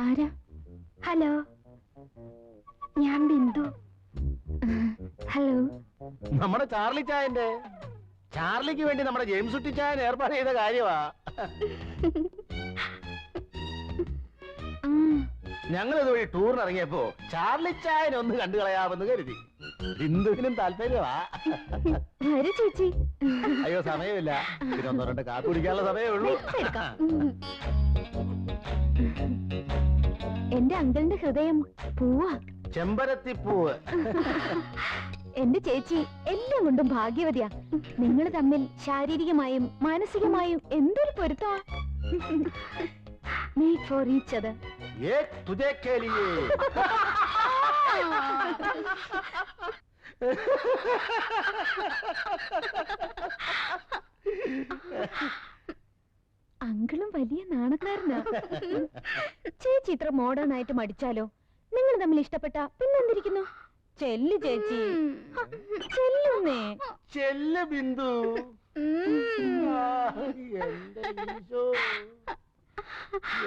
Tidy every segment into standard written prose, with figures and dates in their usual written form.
ആരാ? ഹലോ, ഞാൻ ബിന്ദു. ഹലോ. നമ്മുടെ ചാർലി ചായന്റെ. ചാർലിക്ക് വേണ്ടി നമ്മുടെ ജെയിംസ് കുട്ടി ചായൻ ഏർപ്പാട് ചെയ്ത കാര്യമാ. ഞങ്ങൾ ഇതുവഴി ടൂറിന് ഇറങ്ങിയപ്പോ ചാർലി ചായനെ ഒന്ന് കണ്ടു കളയാമെന്ന് കരുതി. ബിന്ദുവിനും താല്പര്യമാ. ചേച്ചി. അയ്യോ, സമയമില്ല. പിന്നെ 1-2 കാപ്പി കുടിക്കാനുള്ള സമയമേ ഉള്ളൂ. എന്റെ അങ്കിളിന്റെ ഹൃദയം പൂവാ. ചെമ്പരത്തിപ്പൂവ്. എന്റെ ചേച്ചി എല്ലാം കൊണ്ടും ഭാഗ്യവതിയാ. നിങ്ങൾ തമ്മിൽ ശാരീരികമായും മാനസികമായും എന്തൊരു പൊരുത്തമാ. Made for each other. एक तुझे के लिए. അങ്കിളും വലിയ നാണക്കാരനാ. ചേച്ചി ഇത്ര മോഡേൺ ആയിട്ട് മടിച്ചാലോ? നിങ്ങൾ തമ്മിൽ ഇഷ്ടപ്പെട്ട പിന്നെന്തിരിക്കുന്നു? ചെല്ലു ചേച്ചി, ചെല്ലുന്നേ. ചെല്ല് ബിന്ദു.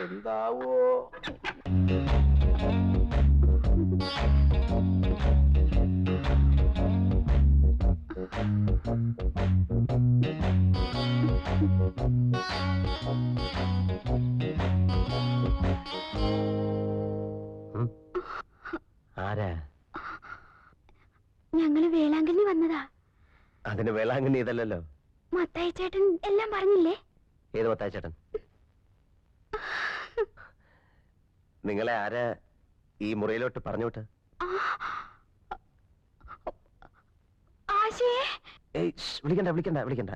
എന്താവോ? ആരാ? ഞങ്ങള് വേളാങ്കണ്ണി വന്നതാ. അതിന് വേളാങ്കണ്ണി ഇതല്ലോ. മത്തായി ചേട്ടൻ എല്ലാം പറഞ്ഞില്ലേ? ഏത് മത്തായി ചേട്ടൻ? നിങ്ങളെ ആരാ ഈ മുറിയിലോട്ട് പറഞ്ഞു വിട്ട്? വിളിക്കണ്ട വിളിക്കണ്ട വിളിക്കണ്ട.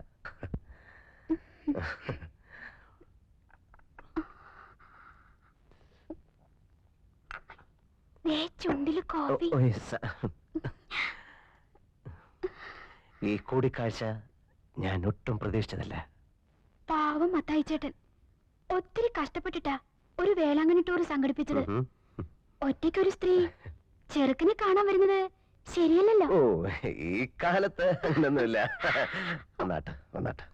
ഈ കൂടിക്കാഴ്ച ഞാൻ ഒട്ടും പ്രതീക്ഷിച്ചതല്ല. പാവം മത്തായി ചേട്ടൻ ഒത്തിരി കഷ്ടപ്പെട്ടിട്ടാ ഒരു വേളാങ്കണ്ണി ടൂർ സംഘടിപ്പിച്ചത്. ഒറ്റയ്ക്കൊരു സ്ത്രീ ചെറുക്കനെ കാണാൻ വരുന്നത് ശരിയല്ലല്ലോ. ഓ, ഈ കാലത്ത് അങ്ങനൊന്നുമില്ല. വന്നാട്ടെ വന്നാട്ടെ.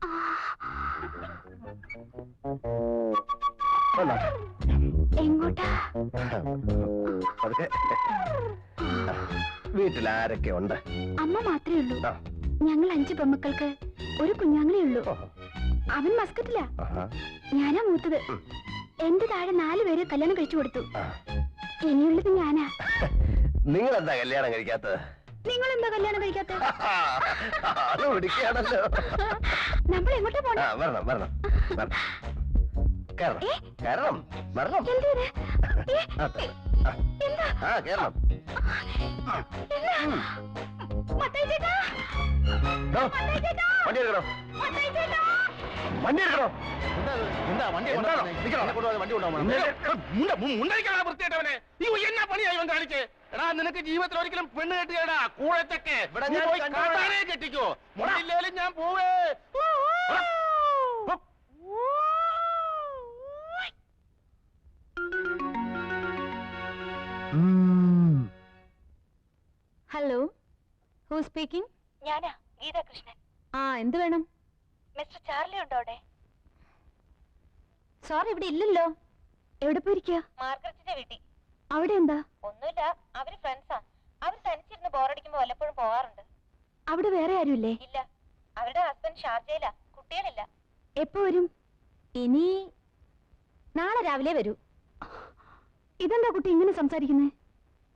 എങ്ങോട്ടാ? അതൊക്കെ വീട്ടിൽ ആരൊക്കെ ഉണ്ട്? അമ്മ മാത്രമേ ഉള്ളൂ. ഞങ്ങൾ 5 പെമ്മക്കൾക്ക് ഒരു കുഞ്ഞാങ്ങളേ ഉള്ളൂ. അവൻ മസ്കറ്റില്ല. ഞാനാ മൂത്തത്. എന്റെ താഴെ 4 പേര് കല്യാണം കഴിച്ചു കൊടുത്തു. ഇനിയുള്ളത് ഞാനാ. നിങ്ങൾ എന്താ കല്യാണം കഴിക്കാത്തത്? നിങ്ങൾ എന്താ കല്യാണം കഴിക്കാത്തത്? പിടിക്കാണല്ലോ. നമ്മൾ എങ്ങോട്ടാ പോണേ? വരണം വരണം വരണം. കേരളം വരണം. ആ കേരളം. വണ്ടി എടുക്കണോ? വണ്ടി എടുക്കണോ? എന്താ വണ്ടി വൃത്തിയായിട്ടവനെ എന്നാ പണിയായി ഇവൻ കാണിച്ചേ? എടാ, നിനക്ക് ജീവിതത്തിൽ ഒരിക്കലും പെണ്ണ് കെട്ടിയടാ കൂഴത്തൊക്കെ കെട്ടിക്കോ. മുടയില്ലേലും ഞാൻ പോവേ. Hello, who speaking? ഞാനാ, ഗീതാ കൃഷ്ണൻ. ആ, എന്ത് വേണം? മിസ്റ്റർ ചാർലി ഉണ്ടോ അവിടെ? സോറി, ഇവിടെ ഇല്ലല്ലോ. എവിടെ പോയിരിക്കുക? മാർഗരറ്റിന്റെ വീട്ടിൽ. അവിടെ എന്താ? ഒന്നുമില്ല, അവര് ഫ്രണ്ട്സാ. അവർ തനിച്ചിരുന്ന് ബോറടിക്കുമ്പോ വല്ലപ്പോഴും പോവാറുണ്ട്. അവിടെ വേറെ ആരുമില്ലേ? ഇല്ല, അവരുടെ ഹസ്ബൻഡ് ഷാർജയിലാ. കുട്ടികളില്ല. എപ്പോ വരും? ഇനി നാളെ രാവിലെ വരൂ. ഇതെന്താ കുട്ടി ഇങ്ങനെ സംസാരിക്കുന്നേ?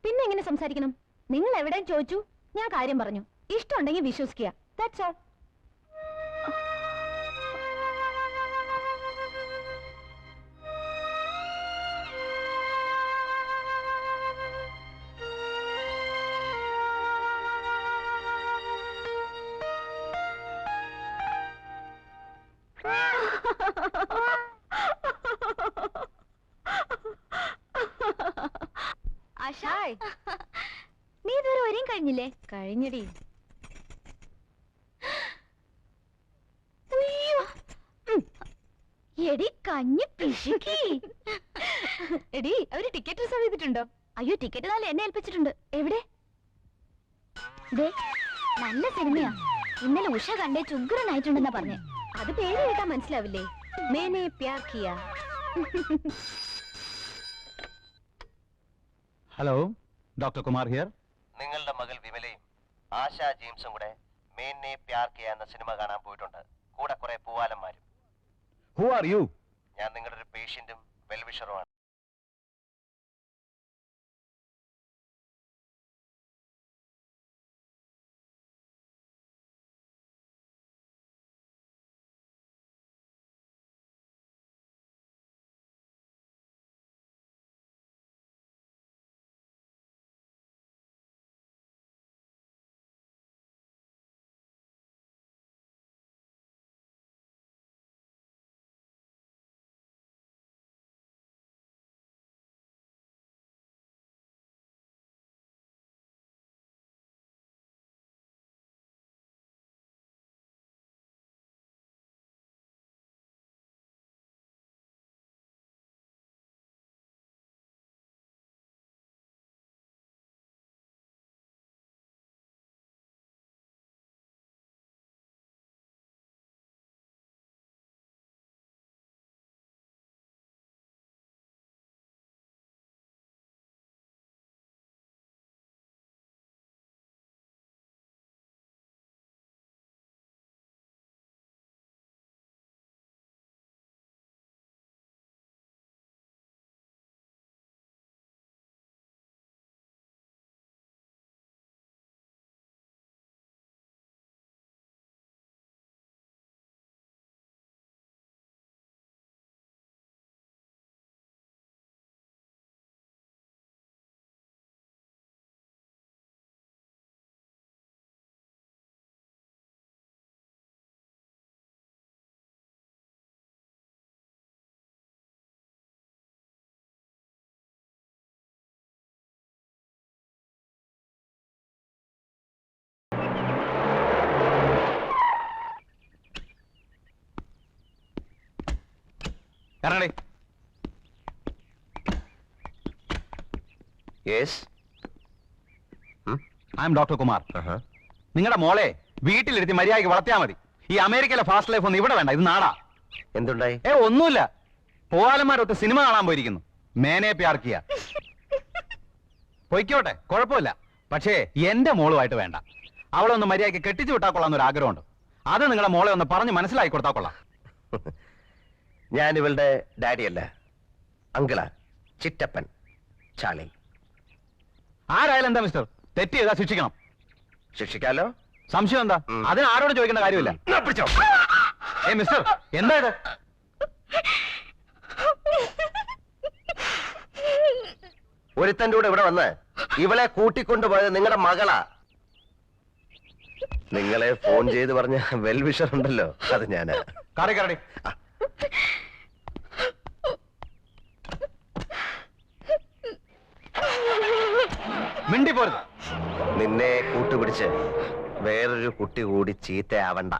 പിന്നെ എങ്ങനെ സംസാരിക്കണം? നിങ്ങൾ എവിടെയും ചോദിച്ചു, ഞാൻ കാര്യം പറഞ്ഞു. ഇഷ്ടമുണ്ടെങ്കിൽ വിശ്വസിക്കുക. That's all. നീ ഇതുവരെ വരെയും കഴിഞ്ഞില്ലേ? കഴിഞ്ഞടി. എടി കഞ്ഞി പിശുക്കി. എടി, അവര് ടിക്കറ്റ് റിസർവ് ചെയ്തിട്ടുണ്ടോ? അയ്യോ, ടിക്കറ്റ് നാളെ എന്നെ ഏൽപ്പിച്ചിട്ടുണ്ട്. എവിടെ? നല്ല സിനിമയാ. ഇന്നലെ ഉഷ കണ്ടേ ചുഗ്രനായിട്ടുണ്ടെന്നാ പറഞ്ഞേ. അത് പേര് കേട്ടാ മനസ്സിലാവില്ലേ? Maine Pyar Kiya. Hello, doctor Kumar here. നിങ്ങളുടെ മകൾ വിമലയും ആശ ജെയിംസും കൂടെ മേന്നെ പ്യാർ കിയ എന്ന സിനിമ കാണാൻ പോയിട്ടുണ്ട്. കൂടെ കുറെ പൂവാലന്മാരും. Who are you? ഞാൻ നിങ്ങളുടെ ഒരു പേഷ്യന്റും വെൽവിഷറുമാണ്. ഇറങ്ങടി. Yes. I'm doctor Kumar. നിങ്ങളുടെ മോളെ വീട്ടിലിരുത്തി മര്യാദയ്ക്ക് വളർത്തിയാൽ മതി. ഈ അമേരിക്കയിലെ ഫാസ്റ്റ് ലൈഫ് ഒന്നും ഇവിടെ വേണ്ട. ഇത് നാടാ. എന്തുണ്ടായി? ഒന്നുമില്ല. പോവാലന്മാരൊത്ത് സിനിമ കാണാൻ പോയിരിക്കുന്നു. മേനെ പ്യാർ കിയ. പൊയ്ക്കോട്ടെ, കുഴപ്പമില്ല. പക്ഷേ എന്റെ മോളുമായിട്ട് വേണ്ട. അവളെ ഒന്ന് മര്യാദയ്ക്ക് കെട്ടിച്ചു വിട്ടാൽ കൊള്ളാന്നൊരു ആഗ്രഹമുണ്ട്. അത് നിങ്ങളുടെ മോളെ ഒന്ന് പറഞ്ഞ് മനസ്സിലാക്കി കൊടുത്താൽ കൊള്ളാം. ഞാൻ ഇവളുടെ ഡാഡിയല്ല, അങ്കിളാ, ചിറ്റപ്പൻ ചാളി. ആരായാലും എന്താ മിസ്റ്റർ, തെറ്റ് ചെയ്താൽ ശിക്ഷിക്കണം. ശിക്ഷിക്കാലോ? സംശയം എന്താ? അതിന് ആരോട് ചോദിക്കേണ്ട കാര്യമില്ല. പിടിച്ചോ. മിസ്റ്റർ, എന്താ ഇത്? ഒരുത്തന്റെ കൂടെ ഇവിടെ വന്ന് ഇവളെ കൂട്ടിക്കൊണ്ടുപോയത് നിങ്ങളുടെ മകളാ. നിങ്ങളെ ഫോൺ ചെയ്ത് പറഞ്ഞ വെൽവിഷർ ഉണ്ടല്ലോ, അത് ഞാനാ. കറി കറടി. മിണ്ടി പോരുത്. നിന്നെ കൂട്ടുപിടിച്ച് വേറൊരു കുട്ടി കൂടി ചീത്തയാവണ്ട.